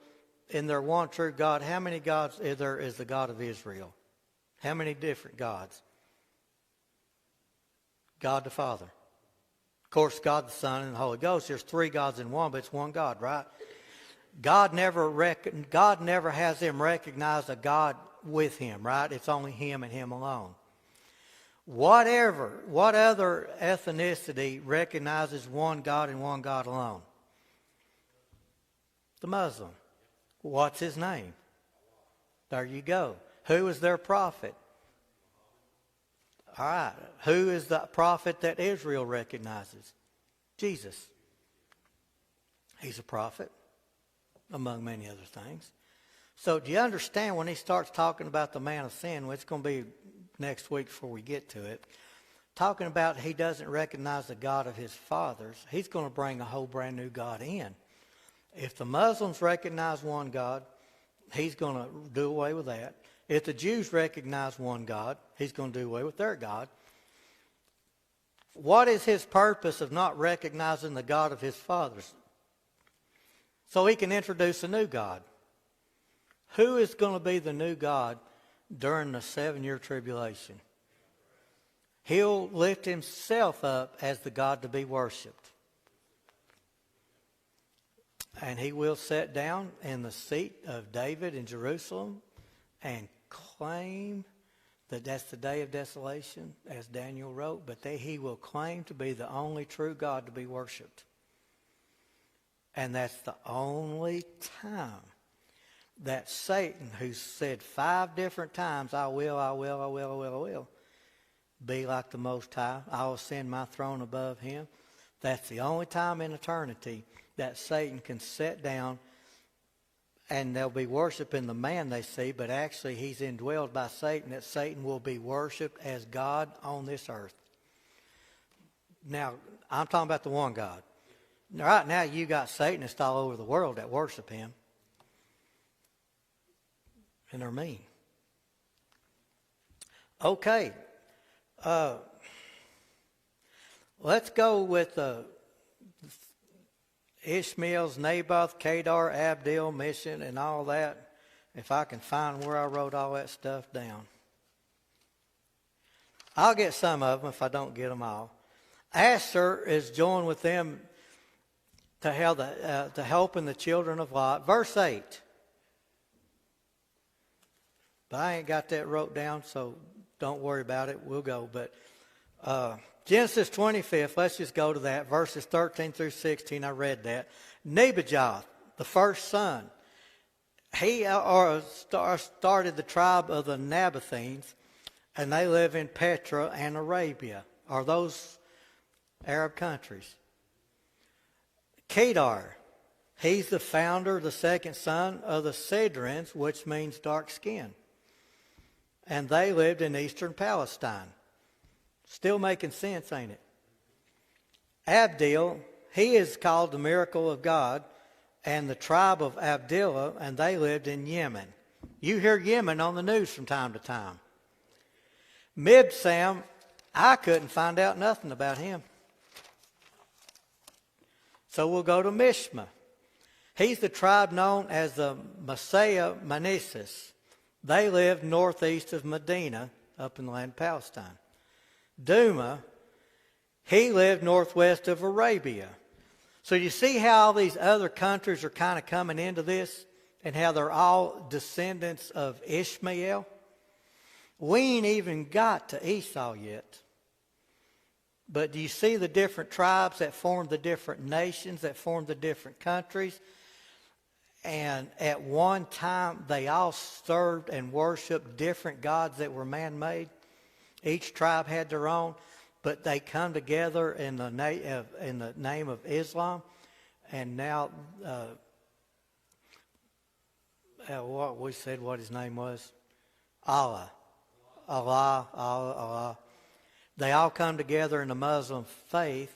in their one true God, how many gods is there is the God of Israel? How many different gods? God the Father. Of course, God the Son and the Holy Ghost. There's 3 gods in one, but it's one God, right? God never has him recognize a God with him, right? It's only him and him alone. What other ethnicity recognizes one God and one God alone? The Muslim. What's his name? There you go. Who is their prophet? All right. Who is the prophet that Israel recognizes? Jesus. He's a prophet, among many other things. So do you understand when he starts talking about the man of sin, which is going to be next week before we get to it, talking about he doesn't recognize the God of his fathers, he's going to bring a whole brand new God in. If the Muslims recognize one God, he's going to do away with that. If the Jews recognize one God, he's going to do away with their God. What is his purpose of not recognizing the God of his fathers? So he can introduce a new God. Who is going to be the new God during the 7-year tribulation? He'll lift himself up as the God to be worshipped. And he will sit down in the seat of David in Jerusalem and claim That's the day of desolation, as Daniel wrote, but he will claim to be the only true God to be worshipped. And that's the only time that Satan, who said 5 different times, I will, I will, I will, I will, I will, be like the Most High, I will send my throne above him. That's the only time in eternity that Satan can sit down and they'll be worshiping the man they see, but actually he's indwelled by Satan, that Satan will be worshipped as God on this earth. Now, I'm talking about the one God. Right now, you got Satanists all over the world that worship him. And they're mean. Okay. Let's go with Ishmael's Naboth, Kedar, Abdil mission and all that. If I can find where I wrote all that stuff down. I'll get some of them if I don't get them all. Asher is joined with them to helping the children of Lot. Verse 8. But I ain't got that wrote down, so don't worry about it. We'll go. But Genesis 25th, let's just go to that. Verses 13 through 16, I read that. Nebajoth, the first son, he started the tribe of the Nabathenes, and they live in Petra and Arabia, or those Arab countries. Kedar, he's the founder, the second son of the Sidonians, which means dark skin. And they lived in eastern Palestine. Still making sense, ain't it? Abdil, he is called the miracle of God, and the tribe of Abdillah, and they lived in Yemen. You hear Yemen on the news from time to time. Mibsam, I couldn't find out nothing about him. So we'll go to Mishma. He's the tribe known as the Messiah Manassas. They lived northeast of Medina, up in the land of Palestine. Duma, he lived northwest of Arabia. So you see how all these other countries are kind of coming into this and how they're all descendants of Ishmael? We ain't even got to Esau yet. But do you see the different tribes that formed the different nations, that formed the different countries? And at one time, they all served and worshiped different gods that were man-made. Each tribe had their own, but they come together in the name of Islam. And now, what we said, what his name was? Allah. They all come together in the Muslim faith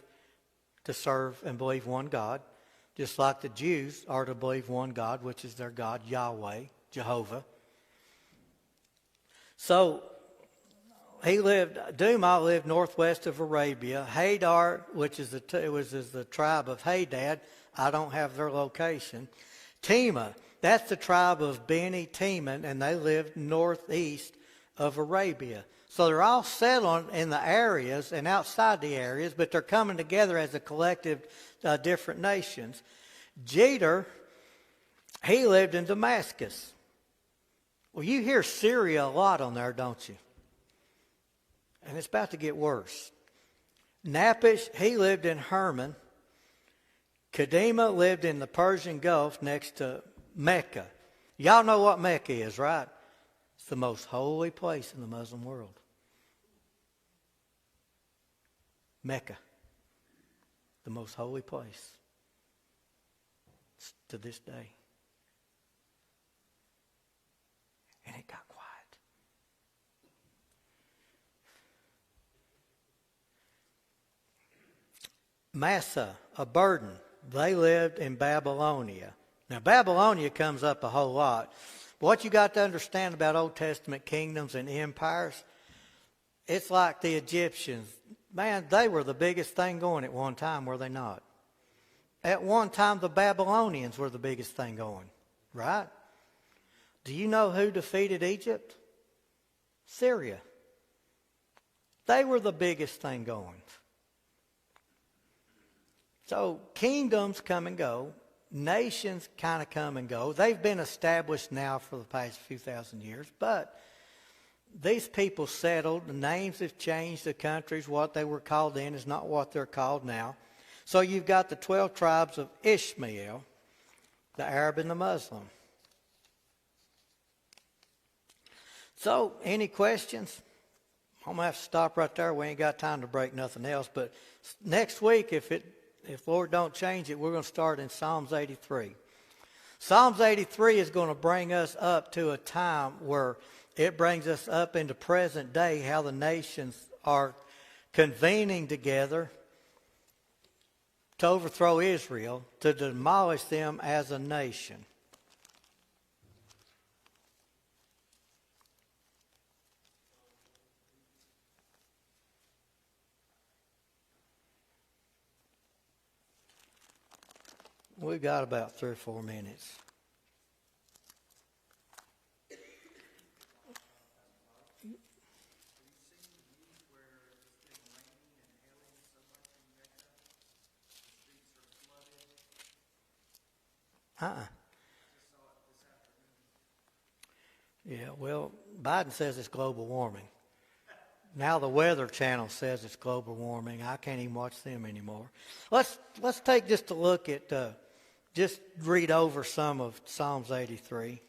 to serve and believe one God, just like the Jews are to believe one God, which is their God, Yahweh, Jehovah. So, Duma lived northwest of Arabia. Hadar, which is the tribe of Hadad, I don't have their location. Tema, that's the tribe of Beni Teman, and they lived northeast of Arabia. So they're all settled in the areas and outside the areas, but they're coming together as a collective different nations. Jeter, he lived in Damascus. Well, you hear Syria a lot on there, don't you? And it's about to get worse. Napish, he lived in Hermon. Kedema lived in the Persian Gulf next to Mecca. Y'all know what Mecca is, right? It's the most holy place in the Muslim world. Mecca. The most holy place. It's to this day. And it got quiet. Massa, a burden. They lived in Babylonia. Now, Babylonia comes up a whole lot. What you got to understand about Old Testament kingdoms and empires, it's like the Egyptians. Man, they were the biggest thing going at one time, were they not? At one time, the Babylonians were the biggest thing going, right? Do you know who defeated Egypt? Syria. They were the biggest thing going. So kingdoms come and go. Nations kind of come and go. They've been established now for the past few thousand years, but these people settled. The names have changed. The countries, what they were called then is not what they're called now. So you've got the 12 tribes of Ishmael, the Arab and the Muslim. So, any questions? I'm going to have to stop right there. We ain't got time to break nothing else. But next week, if Lord don't change it, we're going to start in Psalms 83. Psalms 83 is going to bring us up to a time where it brings us up into present day, how the nations are convening together to overthrow Israel, to demolish them as a nation. We've got about 3 or 4 minutes. Yeah, well, Biden says it's global warming. Now the Weather Channel says it's global warming. I can't even watch them anymore. Let's take just a look at, just read over some of Psalms 83.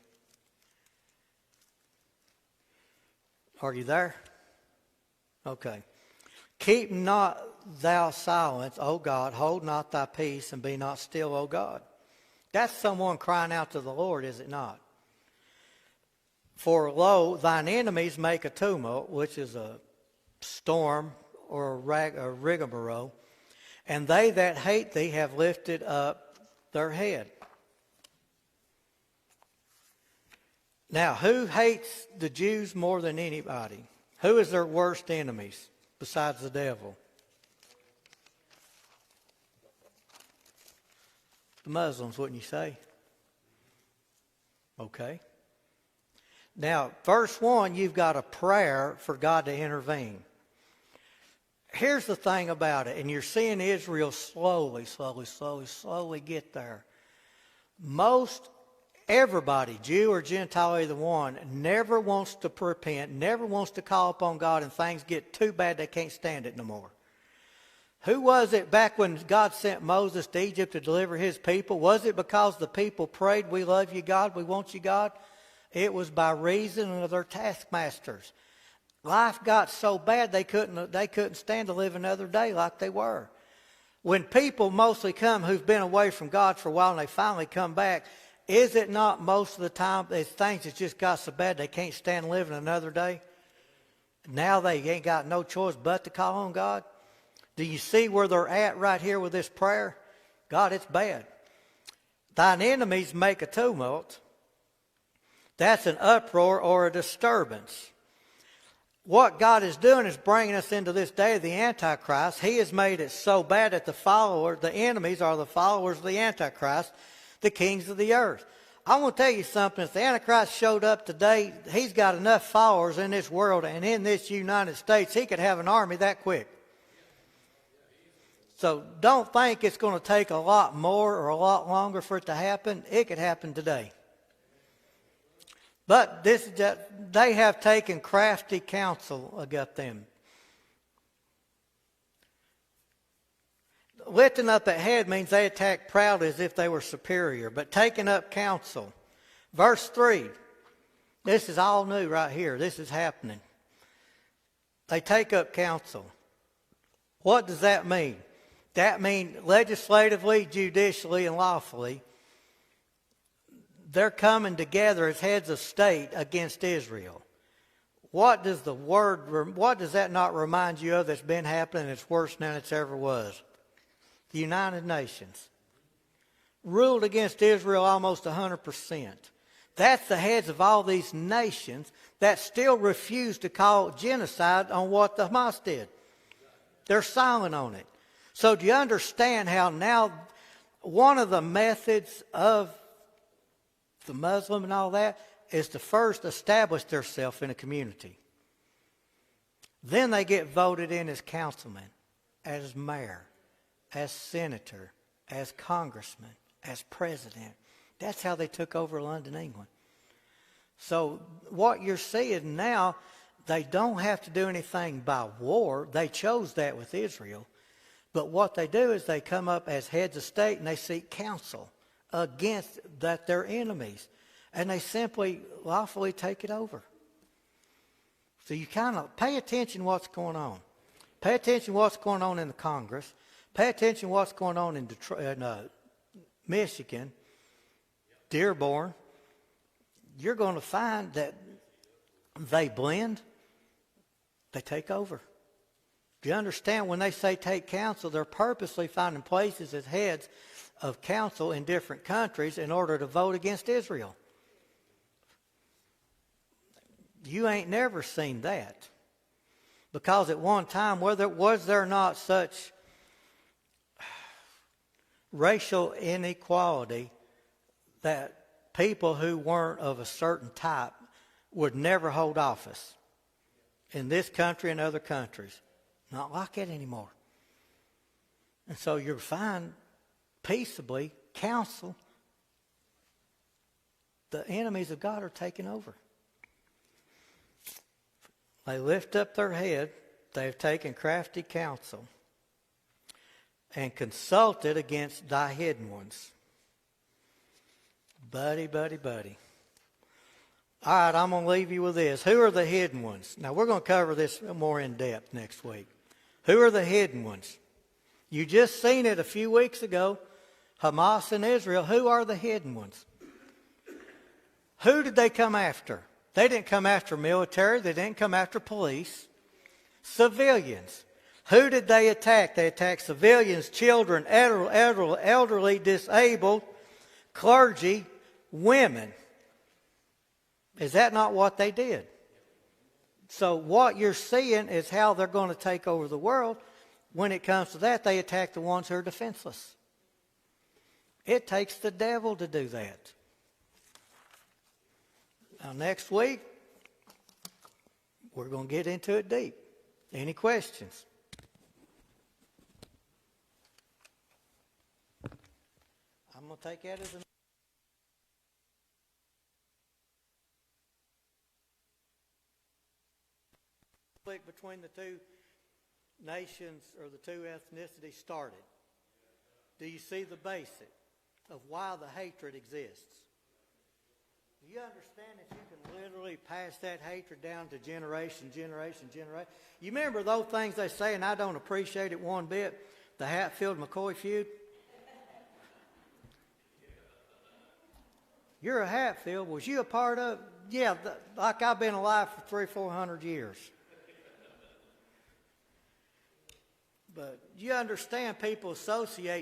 Are you there? Okay. Keep not thou silence, O God, hold not thy peace, and be not still, O God. That's someone crying out to the Lord, is it not? For lo, thine enemies make a tumult, which is a storm or a rigmarole, and they that hate thee have lifted up their head. Now, who hates the Jews more than anybody? Who is their worst enemies besides the devil? The Muslims, wouldn't you say? Okay. Now, verse 1, you've got a prayer for God to intervene. Here's the thing about it, and you're seeing Israel slowly get there. Everybody, Jew or Gentile, either one, never wants to repent, never wants to call upon God, and things get too bad they can't stand it no more. Who was it back when God sent Moses to Egypt to deliver his people? Was it because the people prayed, we love you, God, we want you, God? It was by reason of their taskmasters. Life got so bad they couldn't stand to live another day like they were. When people mostly come who've been away from God for a while and they finally come back, is it not most of the time it's things that just got so bad they can't stand living another day? Now they ain't got no choice but to call on God? Do you see where they're at right here with this prayer? God, it's bad. Thine enemies make a tumult. That's an uproar or a disturbance. What God is doing is bringing us into this day of the Antichrist. He has made it so bad that the enemies are the followers of the Antichrist, the kings of the earth. I want to tell you something. If the Antichrist showed up today, he's got enough followers in this world and in this United States, he could have an army that quick. So don't think it's going to take a lot more or a lot longer for it to happen. It could happen today. But they have taken crafty counsel against them. Lifting up a head means they attack proudly as if they were superior. But taking up counsel. Verse 3. This is all new right here. This is happening. They take up counsel. What does that mean? That means legislatively, judicially, and lawfully, they're coming together as heads of state against Israel. What does that not remind you of that's been happening that's worse than it's ever was? The United Nations ruled against Israel almost 100%. That's the heads of all these nations that still refuse to call genocide on what the Hamas did. They're silent on it. So do you understand how now one of the methods of the Muslim and all that is to first establish themselves in a community. Then they get voted in as councilman, as mayor, as senator, as congressman, as president. That's how they took over London, England. So what you're seeing now, They don't have to do anything by war. They chose that with Israel. But what they do is they come up as heads of state and they seek counsel against that their enemies. And they simply lawfully take it over. So you kind of pay attention to what's going on. Pay attention to what's going on in the Congress. Pay attention to what's going on in Michigan, Dearborn. You're going to find that they blend, they take over. Do you understand when they say take counsel, they're purposely finding places as heads of council in different countries in order to vote against Israel. You ain't never seen that. Because at one time, was there not such racial inequality that people who weren't of a certain type would never hold office in this country and other countries? Not like it anymore. And so you'll find peaceably counsel. The enemies of God are taking over. They lift up their head. They've taken crafty counsel and consulted against thy hidden ones. Buddy, buddy, buddy. All right, I'm going to leave you with this. Who are the hidden ones? Now, we're going to cover this more in depth next week. Who are the hidden ones? You just seen it a few weeks ago. Hamas and Israel. Who are the hidden ones? Who did they come after? They didn't come after military. They didn't come after police. Civilians. Who did they attack? They attacked civilians, children, elderly, disabled, clergy, women. Is that not what they did? So what you're seeing is how they're going to take over the world. When it comes to that, they attack the ones who are defenseless. It takes the devil to do that. Now, next week, we're going to get into it deep. Any questions? I'm going to take that as a conflict between the two nations or the two ethnicities started. Do you see the basic of why the hatred exists? Do you understand that you can literally pass that hatred down to generation? You remember those things they say, and I don't appreciate it one bit, the Hatfield-McCoy feud? You're a Hatfield. Was you a part of? Yeah, like I've been alive for 300-400 years. But you understand people associate